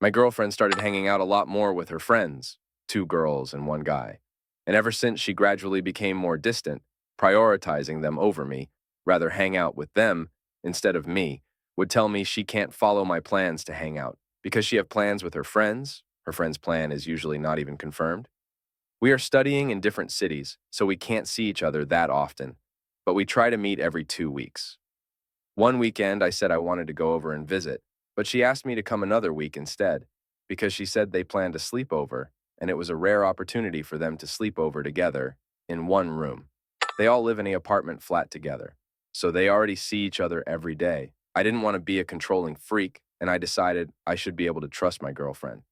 My girlfriend started hanging out a lot more with her friends, two girls and one guy. And ever since, she gradually became more distant, prioritizing them over me, rather hang out with them instead of me, would tell me she can't follow my plans to hang out because she have plans with her friends. Her friend's plan is usually not even confirmed. We are studying in different cities, so we can't see each other that often, but we try to meet every 2 weeks. One weekend, I said I wanted to go over and visit, but she asked me to come another week instead, because she said they planned a sleepover, and it was a rare opportunity for them to sleep over together in one room. They all live in an apartment flat together, so they already see each other every day. I didn't want to be a controlling freak, and I decided I should be able to trust my girlfriend.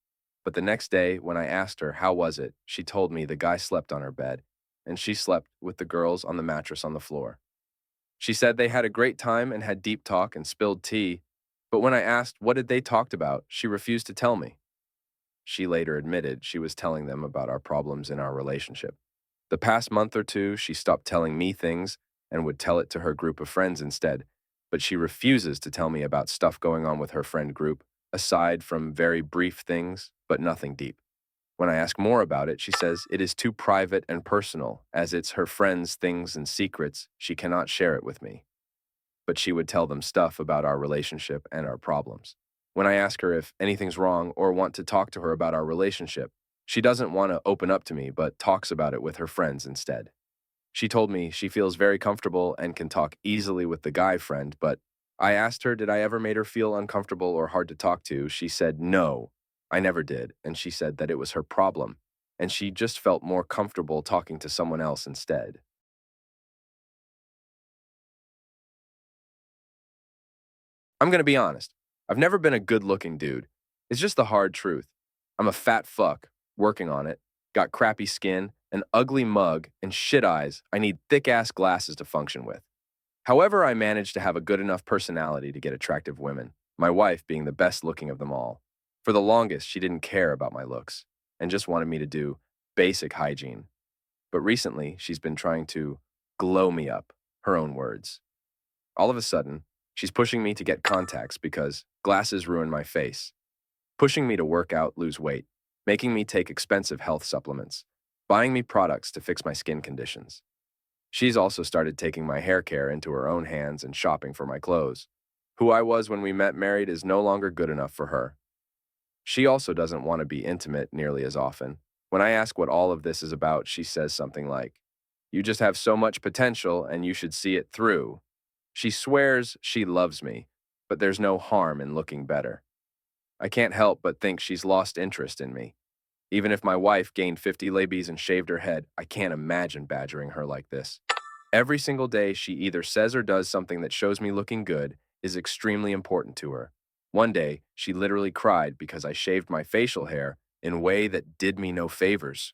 But the next day, when I asked her how was it, she told me the guy slept on her bed, and she slept with the girls on the mattress on the floor. She said they had a great time and had deep talk and spilled tea, but when I asked what did they talked about, she refused to tell me. She later admitted she was telling them about our problems in our relationship. The past month or two, she stopped telling me things and would tell it to her group of friends instead, but she refuses to tell me about stuff going on with her friend group, aside from very brief things, but nothing deep. When I ask more about it, she says it is too private and personal, as it's her friends' things and secrets. She cannot share it with me. But she would tell them stuff about our relationship and our problems. When I ask her if anything's wrong or want to talk to her about our relationship, she doesn't want to open up to me, but talks about it with her friends instead. She told me she feels very comfortable and can talk easily with the guy friend, but I asked her did I ever made her feel uncomfortable or hard to talk to. She said no, I never did, and she said that it was her problem, and she just felt more comfortable talking to someone else instead. I'm gonna be honest, I've never been a good-looking dude. It's just the hard truth. I'm a fat fuck, working on it, got crappy skin, an ugly mug, and shit eyes I need thick-ass glasses to function with. However, I managed to have a good enough personality to get attractive women, my wife being the best looking of them all. For the longest, she didn't care about my looks and just wanted me to do basic hygiene. But recently, she's been trying to glow me up, her own words. All of a sudden, she's pushing me to get contacts because glasses ruin my face, pushing me to work out, lose weight, making me take expensive health supplements, buying me products to fix my skin conditions. She's also started taking my hair care into her own hands and shopping for my clothes. Who I was when we met married is no longer good enough for her. She also doesn't want to be intimate nearly as often. When I ask what all of this is about, she says something like, "You just have so much potential and you should see it through." She swears she loves me, but there's no harm in looking better. I can't help but think she's lost interest in me. Even if my wife gained 50 labies and shaved her head, I can't imagine badgering her like this. Every single day, she either says or does something that shows me looking good is extremely important to her. One day, she literally cried because I shaved my facial hair in a way that did me no favors.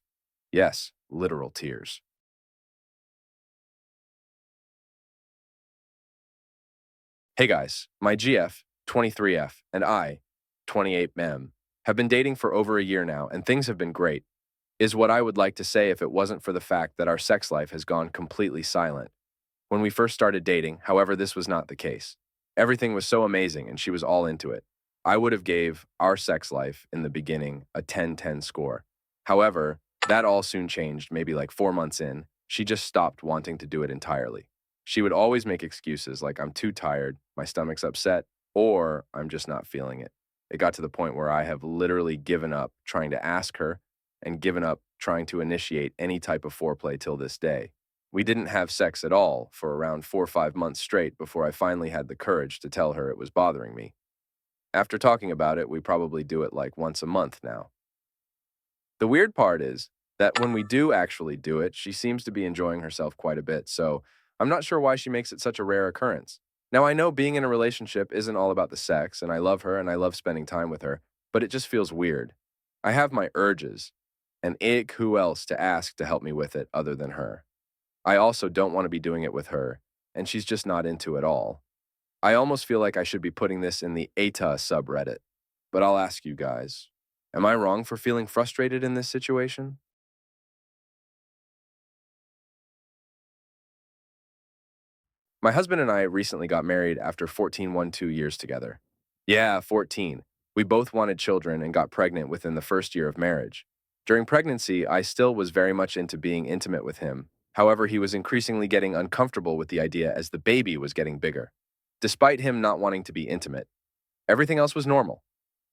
Yes, literal tears. Hey guys, my GF, 23F, and I, 28M, have been dating for over a year now, and things have been great, is what I would like to say if it wasn't for the fact that our sex life has gone completely silent. When we first started dating, however, this was not the case. Everything was so amazing and she was all into it. I would have gave our sex life in the beginning a 10-10 score. However, that all soon changed maybe like 4 months in. She just stopped wanting to do it entirely. She would always make excuses like I'm too tired, my stomach's upset, or I'm just not feeling it. It got to the point where I have literally given up trying to ask her and given up trying to initiate any type of foreplay till this day. We didn't have sex at all for around 4 or 5 months straight before I finally had the courage to tell her it was bothering me. After talking about it, we probably do it like once a month now. The weird part is that when we do actually do it, she seems to be enjoying herself quite a bit, so I'm not sure why she makes it such a rare occurrence. Now, I know being in a relationship isn't all about the sex, and I love her and I love spending time with her, but it just feels weird. I have my urges, and who else to ask to help me with it other than her? I also don't want to be doing it with her, and she's just not into it all. I almost feel like I should be putting this in the ATA subreddit, but I'll ask you guys, am I wrong for feeling frustrated in this situation? My husband and I recently got married after 14 years together. Yeah, 14. We both wanted children and got pregnant within the first year of marriage. During pregnancy, I still was very much into being intimate with him. However, he was increasingly getting uncomfortable with the idea as the baby was getting bigger. Despite him not wanting to be intimate, everything else was normal.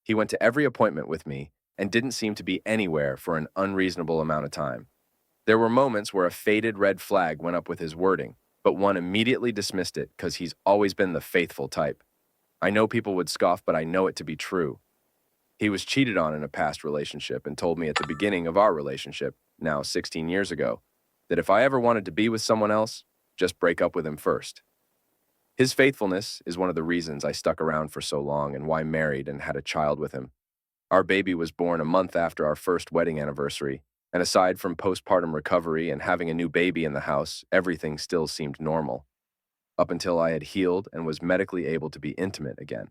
He went to every appointment with me and didn't seem to be anywhere for an unreasonable amount of time. There were moments where a faded red flag went up with his wording, but one immediately dismissed it because he's always been the faithful type. I know people would scoff, but I know it to be true. He was cheated on in a past relationship and told me at the beginning of our relationship, now 16 years ago, that if I ever wanted to be with someone else, just break up with him first. His faithfulness is one of the reasons I stuck around for so long and why I married and had a child with him. Our baby was born a month after our first wedding anniversary, and aside from postpartum recovery and having a new baby in the house, everything still seemed normal. Up until I had healed and was medically able to be intimate again.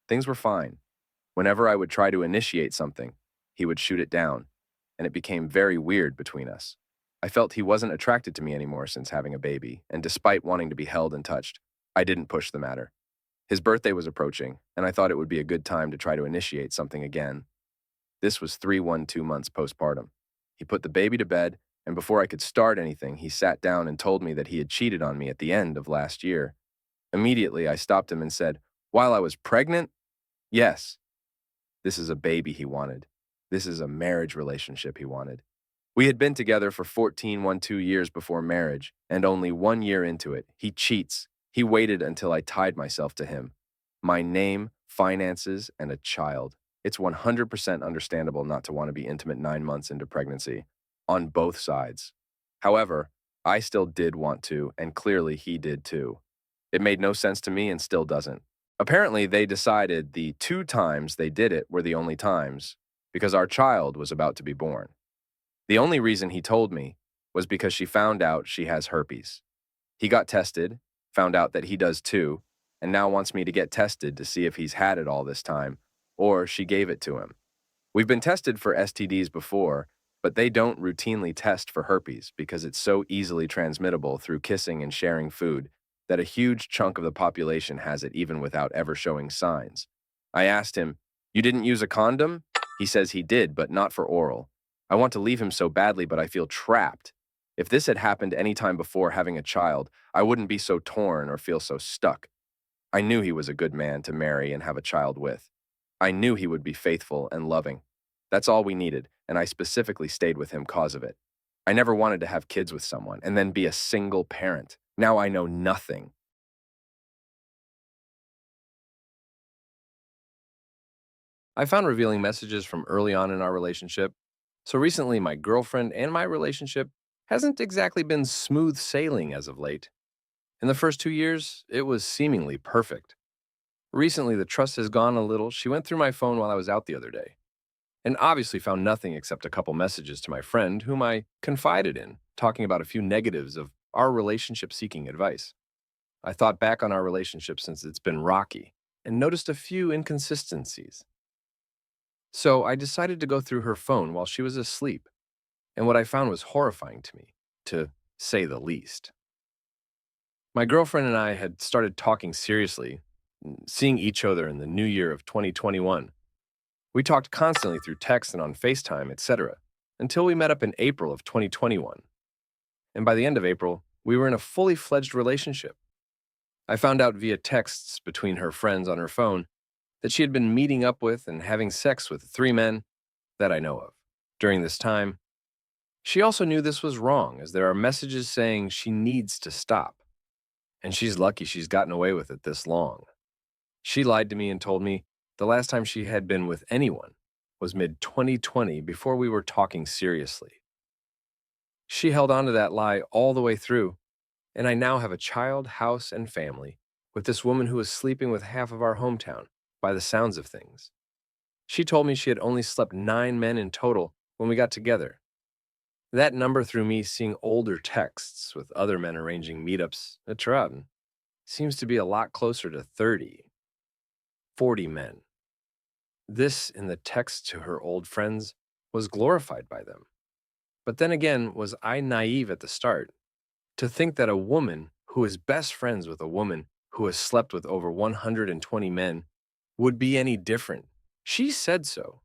Things were fine. Whenever I would try to initiate something, he would shoot it down, and it became very weird between us. I felt he wasn't attracted to me anymore since having a baby, and despite wanting to be held and touched, I didn't push the matter. His birthday was approaching, and I thought it would be a good time to try to initiate something again. This was 3-1-2 months postpartum. He put the baby to bed, and before I could start anything, he sat down and told me that he had cheated on me at the end of last year. Immediately, I stopped him and said, "While I was pregnant?" Yes. This is a baby he wanted. This is a marriage relationship he wanted. We had been together for 14-2 years before marriage, and only 1 year into it, he cheats. He waited until I tied myself to him. My name, finances, and a child. It's 100% understandable not to want to be intimate 9 months into pregnancy, on both sides. However, I still did want to, and clearly he did too. It made no sense to me and still doesn't. Apparently, they decided the 2 times they did it were the only times, because our child was about to be born. The only reason he told me was because she found out she has herpes. He got tested, found out that he does too, and now wants me to get tested to see if he's had it all this time, or she gave it to him. We've been tested for STDs before, but they don't routinely test for herpes because it's so easily transmittable through kissing and sharing food that a huge chunk of the population has it even without ever showing signs. I asked him, "You didn't use a condom?" He says he did, but not for oral. I want to leave him so badly, but I feel trapped. If this had happened any time before having a child, I wouldn't be so torn or feel so stuck. I knew he was a good man to marry and have a child with. I knew he would be faithful and loving. That's all we needed, and I specifically stayed with him cause of it. I never wanted to have kids with someone and then be a single parent. Now I know nothing. I found revealing messages from early on in our relationship. So recently, my girlfriend and my relationship hasn't exactly been smooth sailing as of late. In the first 2 years, it was seemingly perfect. Recently, the trust has gone a little. She went through my phone while I was out the other day, and obviously found nothing except a couple messages to my friend, whom I confided in, talking about a few negatives of our relationship seeking advice. I thought back on our relationship since it's been rocky and noticed a few inconsistencies. So I decided to go through her phone while she was asleep, and what I found was horrifying to me, to say the least. My girlfriend and I had started talking seriously, seeing each other in the new year of 2021. We talked constantly through text and on FaceTime, etc., until we met up in April of 2021. And by the end of April, we were in a fully fledged relationship. I found out via texts between her friends on her phone that she had been meeting up with and having sex with 3 men that I know of. During this time, she also knew this was wrong, as there are messages saying she needs to stop. And she's lucky she's gotten away with it this long. She lied to me and told me the last time she had been with anyone was mid-2020 before we were talking seriously. She held on to that lie all the way through, and I now have a child, house, and family with this woman who is sleeping with half of our hometown, by the sounds of things. She told me she had only slept 9 men in total when we got together. That number through me seeing older texts with other men arranging meetups at Trouten seems to be a lot closer to 30, 40 men. This, in the text to her old friends, was glorified by them. But then again, was I naive at the start to think that a woman who is best friends with a woman who has slept with over 120 men would be any different? She said so,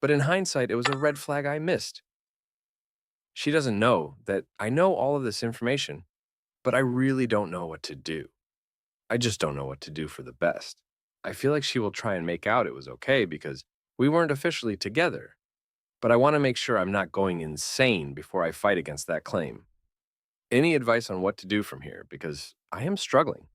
but in hindsight, it was a red flag I missed. She doesn't know that I know all of this information, but I really don't know what to do. I just don't know what to do for the best. I feel like she will try and make out it was okay because we weren't officially together, but I want to make sure I'm not going insane before I fight against that claim. Any advice on what to do from here? Because I am struggling.